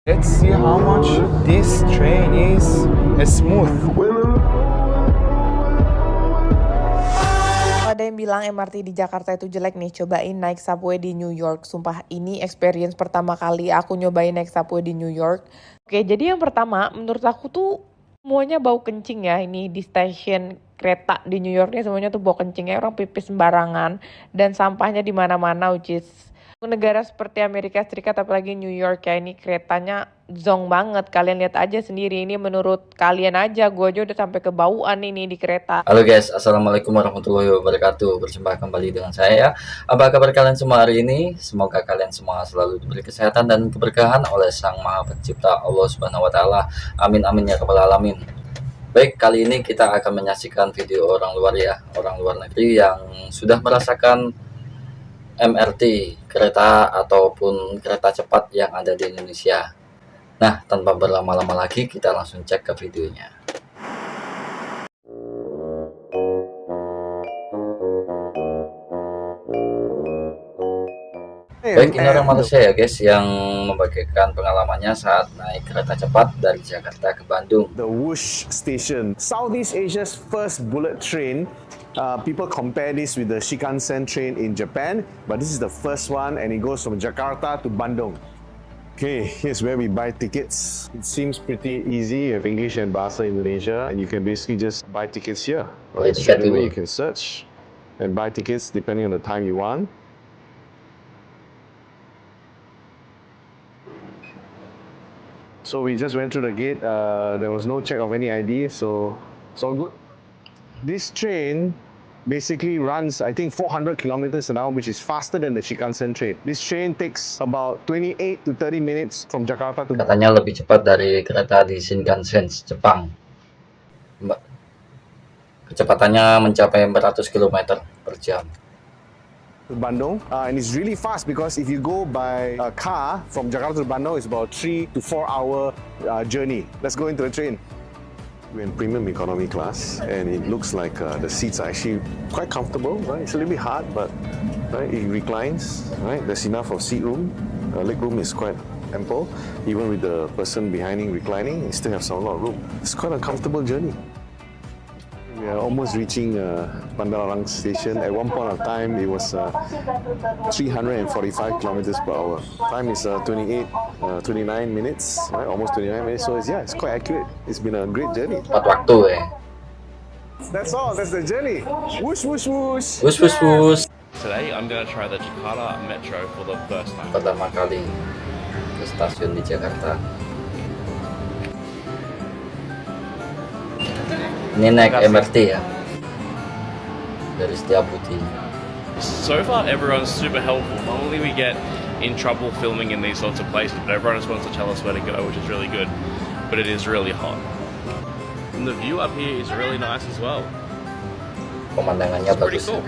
Let's see how much this train is smooth. Ada yang bilang MRT di Jakarta itu jelek nih, cobain naik subway di New York. Sumpah, ini experience pertama kali aku nyobain naik subway di New York. Oke, jadi yang pertama, menurut aku tuh semuanya bau kencing ya. Ini di stasiun kereta di New York nih semuanya tuh bau kencing ya, orang pipis sembarangan dan sampahnya di mana-mana, which is negara seperti Amerika Serikat apalagi New York ya, ini keretanya zong banget. Kalian lihat aja sendiri, ini menurut kalian aja, gue aja udah sampai kebauan ini di kereta. Halo guys, assalamualaikum warahmatullahi wabarakatuh. Berjumpa kembali dengan saya ya. Apa kabar kalian semua hari ini? Semoga kalian semua selalu diberi kesehatan dan keberkahan oleh Sang Maha Pencipta Allah Subhanahu Wa Taala. Amin amin ya rabbal alamin. Baik, kali ini kita akan menyaksikan video orang luar ya, orang luar negeri yang sudah merasakan MRT, kereta ataupun kereta cepat yang ada di Indonesia. Nah, tanpa berlama-lama lagi, kita langsung cek ke videonya. Baik, ini orang Malaysia ya guys yang membagikan pengalamannya saat naik kereta cepat dari Jakarta ke Bandung. The Whoosh Station, Southeast Asia's first bullet train. People compare this with the Shinkansen train in Japan, but this is the first one and it goes from Jakarta to Bandung. Okay, here's where we buy tickets. It seems pretty easy. You have English and Bahasa Indonesia and you can basically just buy tickets here. Right? Straight away you can search and buy tickets depending on the time you want. So we just went through the gate. There was no check of any ID, so it's all good. This train basically runs, I think, 400 kilometers an hour, which is faster than the Shinkansen train. This train takes about 28 to 30 minutes from Jakarta to... Katanya lebih cepat dari kereta di Shinkansen Jepang. Kecepatannya mencapai 400 km per jam. Bandung, and it's really fast because if you go by a car from Jakarta to Bandung, it's about 3 to 4 hour journey. Let's go into the train. We're in premium economy class, and it looks like the seats are actually quite comfortable. Right, it's a little bit hard, but right, it reclines. Right, there's enough of seat room. Leg room is quite ample. Even with the person behind reclining, you still have a lot of room. It's quite a comfortable journey. We are almost reaching Bandar Orang station. At one point of time, it was 345 kilometers per hour. Time is 29 minutes, right? Almost 29 minutes. So it's quite accurate. It's been a great journey. Tepat waktu ya. That's all. That's the journey. Whoosh, whoosh, whoosh. Wus wus wus. Today I'm going to try the Jakarta Metro for the first time. Pertama kali ke stasiun di Jakarta. Ini naik MRT ya, dari Setiabudi. So far everyone's super helpful. Normally we get in trouble filming in these sorts of places, but everyone just wants to tell us where to go, which is really good. But it is really hot. And the view up here is really nice as well. Pemandangannya bagus. Cool.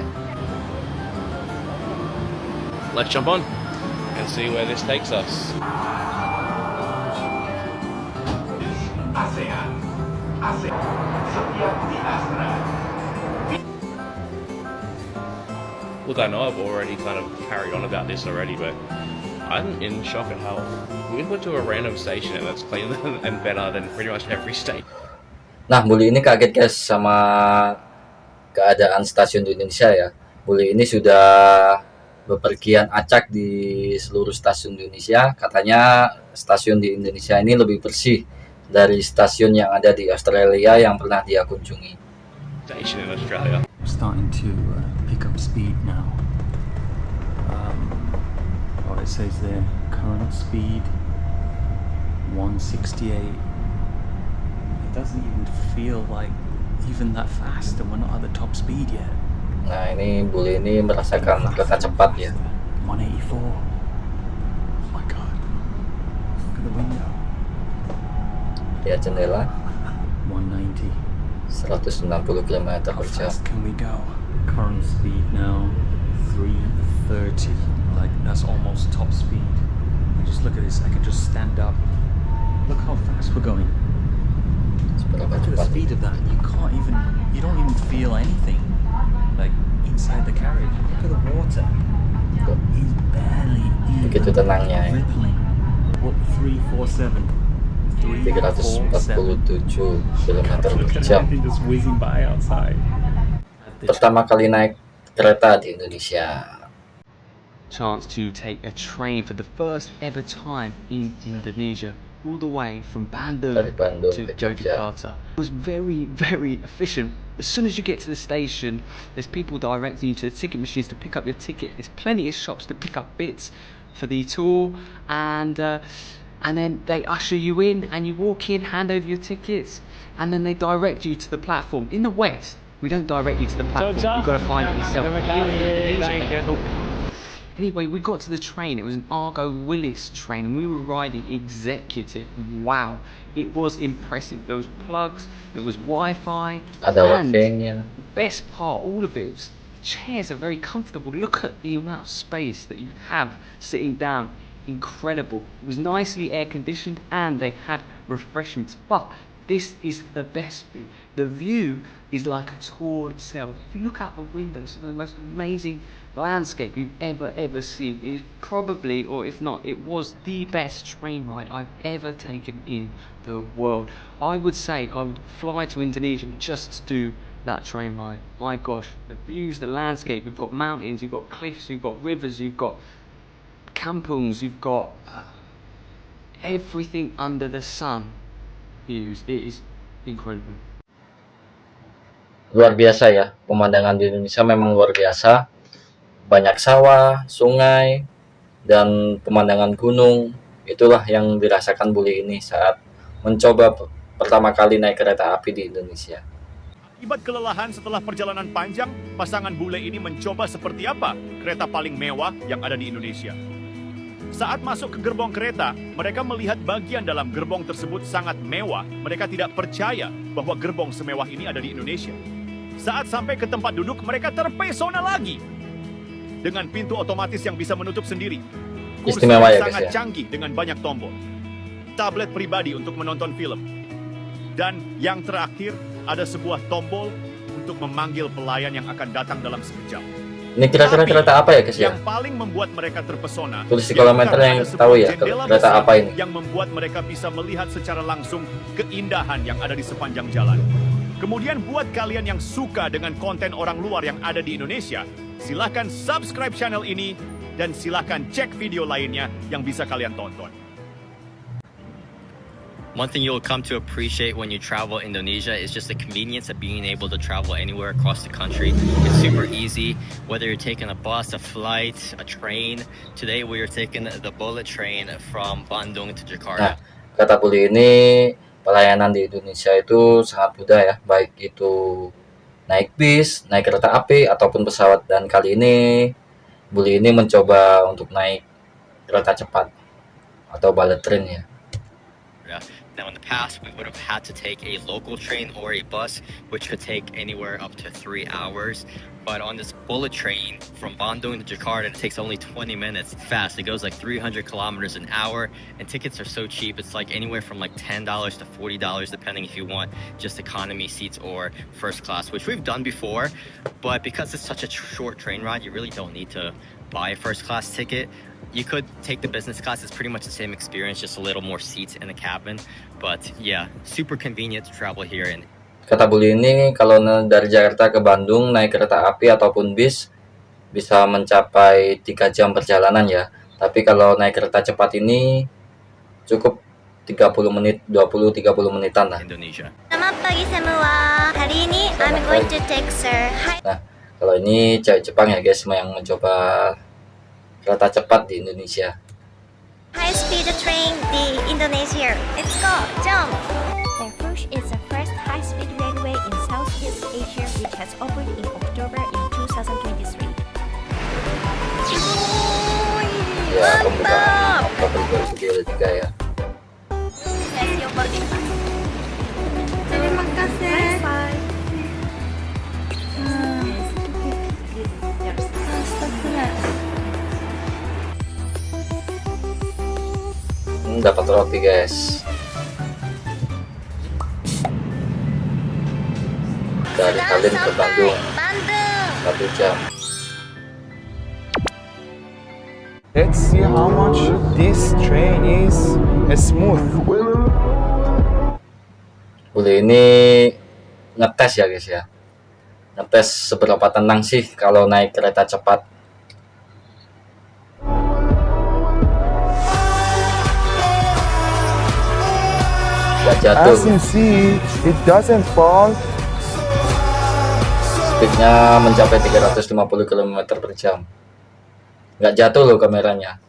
Let's jump on and see where this takes us. Look, I know I've already kind of carried on about this already, but I'm in shock at how we went to a random station and that's cleaner and better than pretty much every station. Nah, Bully ini kaget guys sama keadaan stasiun di Indonesia ya. Bully ini sudah bepergian acak di seluruh stasiun di Indonesia. Katanya stasiun di Indonesia ini lebih bersih dari stasiun yang ada di Australia yang pernah dia kunjungi. Station in Australia. We're starting to pick up speed now. It says there, current speed 168. It doesn't even feel like even that fast, and we're not at the top speed yet. Nah, ini Bully ini merasakan kereta cepat ya. 184. Oh my god. Look at the window. Lihat jendela. 190. 190 km How per jam. fast can we go? Current speed now 330. Like that's almost top speed. Just look at this. I can just stand up. Look how fast we're going. Seberapa Look at the cepat? speed of that. You don't even feel anything. Like inside the carriage. Look at the water. It's barely even Begitu tenangnya ya. rippling. What 347? 347 km per Look at jam. everything just whizzing by outside. Pertama kali naik kereta di Indonesia. Chance to take a train for the first ever time in Indonesia, all the way from Bandung Dari Bandung to ke Jogja. Yogyakarta. It was very, very efficient. As soon as you get to the station, there's people directing you to the ticket machines to pick up your ticket. There's plenty of shops to pick up bits for the tour, and then they usher you in, and you walk in, hand over your tickets, and then they direct you to the platform. In the West, we don't direct you to the platform. You've got to find it yourself. Anyway, we got to the train. It was an Argo Willis train, and we were riding executive. Wow, it was impressive. There was plugs, there was Wi-Fi, Ada and wifi-nya. best part, all of it was chairs are very comfortable. Look at the amount of space that you have sitting down. Incredible. It was nicely air conditioned, and they had refreshments. But this is the best thing. The view is like a tour itself. If you look out the windows, it's the most amazing landscape you've ever seen. It's probably, or if not, it was the best train ride I've ever taken in the world. I would say I would fly to Indonesia just to do that train ride. My gosh, the views, the landscape, you've got mountains, you've got cliffs, you've got rivers, you've got kampungs, you've got everything under the sun views. It is incredible. Luar biasa ya, pemandangan di Indonesia memang luar biasa. Banyak sawah, sungai, dan pemandangan gunung. Itulah yang dirasakan bule ini saat mencoba pertama kali naik kereta api di Indonesia. Akibat kelelahan setelah perjalanan panjang, pasangan bule ini mencoba seperti apa kereta paling mewah yang ada di Indonesia. Saat masuk ke gerbong kereta, mereka melihat bagian dalam gerbong tersebut sangat mewah. Mereka tidak percaya bahwa gerbong semewah ini ada di Indonesia. Saat sampai ke tempat duduk, mereka terpesona lagi dengan pintu otomatis yang bisa menutup sendiri. Kursi Istimewa ya, yang sangat guys, ya. canggih dengan banyak tombol. Tablet pribadi untuk menonton film. Dan yang terakhir, ada sebuah tombol untuk memanggil pelayan yang akan datang dalam sekejap. Ini kira-kira kereta apa ya guys ya? Yang paling membuat mereka terpesona, Tulis di kolom komentar yang tahu ya kereta apa ini. Yang membuat mereka bisa melihat secara langsung keindahan yang ada di sepanjang jalan. Kemudian buat kalian yang suka dengan konten orang luar yang ada di Indonesia, silahkan subscribe channel ini dan silahkan cek video lainnya yang bisa kalian tonton. One thing you'll come to appreciate when you travel Indonesia is just the convenience of being able to travel anywhere across the country. It's super easy, whether you're taking a bus, a flight, a train. Today we are taking the bullet train from Bandung to Jakarta. Nah, kata bule ini pelayanan di Indonesia itu sangat mudah ya, baik itu naik bis, naik kereta api, ataupun pesawat. Dan kali ini bule ini mencoba untuk naik kereta cepat atau bullet train ya. Now in the past we would have had to take a local train or a bus, which could take anywhere up to 3 hours. But on this bullet train from Bandung to Jakarta, it takes only 20 minutes. Fast. It goes like 300 kilometers an hour, and tickets are so cheap. It's like anywhere from like $10 to $40, depending if you want just economy seats or first class, which we've done before. But because it's such a short train ride, you really don't need to buy a first class ticket. You could take the business class. It's pretty much the same experience, just a little more seats in the cabin. But yeah, super convenient to travel here. And Kata bule ini kalau dari Jakarta ke Bandung naik kereta api ataupun bis bisa mencapai 3 jam perjalanan ya. Tapi kalau naik kereta cepat ini cukup 30 menit, 20-30 menitan lah. Indonesia. Selamat pagi semua. Hari ini I'm going to take Sir Nah, kalau ini cewek Jepang ya guys, yang mencoba kereta cepat di Indonesia. high speed train di Indonesia. Let's go, jump. Daefush is the first high speed railway in Southeast Asia which has opened in October in 2023. Ya, pembukaan Oktober 2023 ya. Let's go boarding pass. Terima kasih. Bye. Dapat roti guys. Dari Halim ke Bandung Bandung. 1 jam. Let's see how much this train is smooth. Boleh ini ngetes ya guys ya. Ngetes seberapa tenang sih kalau naik kereta cepat. Gak jatuh. As you see, it doesn't fall. Speednya mencapai 350 km per jam. Nggak jatuh loh kameranya.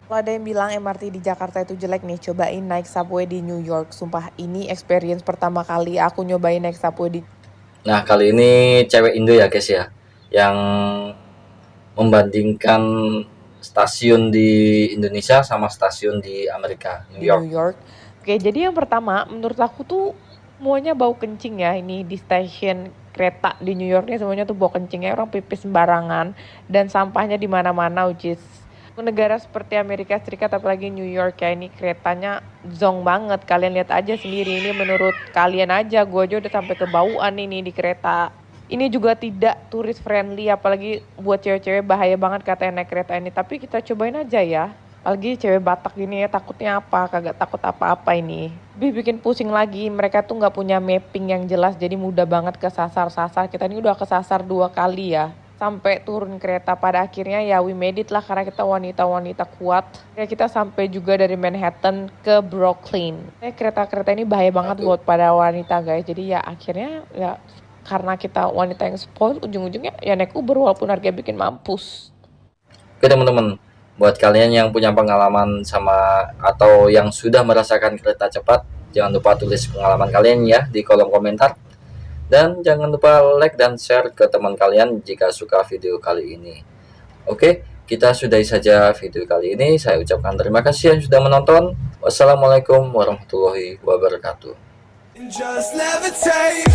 Kalau ada yang bilang MRT di Jakarta itu jelek nih, cobain naik subway di New York. Sumpah ini experience pertama kali aku nyobain naik subway di... Nah kali ini cewek Indo ya guys ya, yang membandingkan stasiun di Indonesia sama stasiun di Amerika, New York. New York. Oke, jadi yang pertama menurut aku tuh semuanya bau kencing ya. Ini di stasiun kereta di New York nih semuanya tuh bau kencingnya, orang pipis sembarangan dan sampahnya di mana-mana, which is negara seperti Amerika Serikat apalagi New York ya, ini keretanya zonk banget. Kalian lihat aja sendiri, ini menurut kalian aja, gue aja udah sampai kebauan ini di kereta. Ini juga tidak turis friendly, apalagi buat cewek-cewek bahaya banget katanya naik kereta ini. Tapi kita cobain aja ya. Apalagi cewek Batak gini ya, takutnya apa? Kagak takut apa-apa ini. Lebih bikin pusing lagi, mereka tuh nggak punya mapping yang jelas, jadi mudah banget kesasar-sasar. Kita ini udah kesasar 2 kali ya. Sampai turun kereta, pada akhirnya ya we made it lah karena kita wanita-wanita kuat. Ya kita sampai juga dari Manhattan ke Brooklyn. Kereta-kereta ini bahaya banget buat pada wanita guys. Jadi ya akhirnya ya karena kita wanita yang spoil, ujung-ujungnya ya naik Uber walaupun harganya bikin mampus. Oke teman-teman, buat kalian yang punya pengalaman sama atau yang sudah merasakan kereta cepat, jangan lupa tulis pengalaman kalian ya di kolom komentar. Dan jangan lupa like dan share ke teman kalian jika suka video kali ini. Oke, kita sudahi saja video kali ini. Saya ucapkan terima kasih yang sudah menonton. Wassalamualaikum warahmatullahi wabarakatuh. Just levitate.